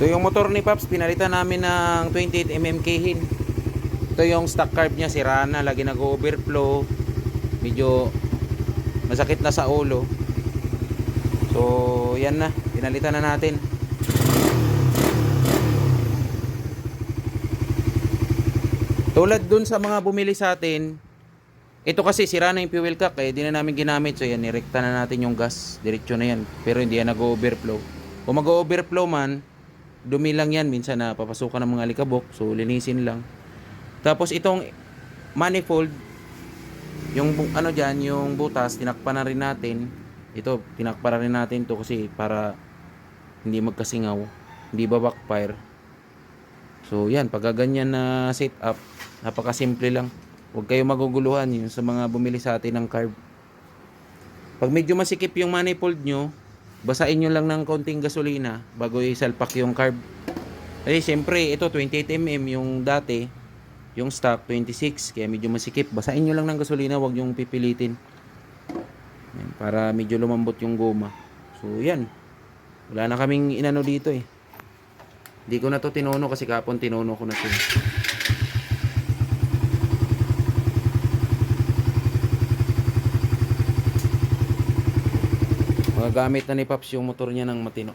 Ito yung motor ni Paps, pinalitan namin ng 28mm Keihin. Ito yung stock carb niya, sira na, lagi nag-overflow. Medyo masakit na sa ulo. So, yan na, pinalitan na natin. Tulad dun sa mga bumili sa atin, ito kasi sira na yung fuel cap, kaya di na namin ginamit. So yan, nirekta na natin yung gas, diretso na yan. Pero hindi yan nag-overflow. Kung mag-overflow man, dumi lang yan, minsan na papasukan ng mga alikabok, so linisin lang. Tapos itong manifold, yung ano dyan, yung butas, tinakpan na rin natin. Ito, tinakpan na rin natin to kasi para hindi magkasingaw, hindi ba backfire. So yan, pagka ganyan na setup, napakasimple lang. Huwag kayo maguguluhan yun sa mga bumili sa atin ng carb. Pag medyo masikip yung manifold nyo, basain nyo lang ng konting gasolina bago isalpak yung carb. Kasi siyempre, ito 28mm yung dati, yung stock 26, kaya medyo masikip. Basain nyo lang ng gasolina, huwag yung pipilitin. Yan, para medyo lumambot yung goma. So yan, wala na kaming inano dito eh. Hindi ko na to tinono kasi kapon tinono ko na to. Magagamit na ni Paps yung motor niya ng matino.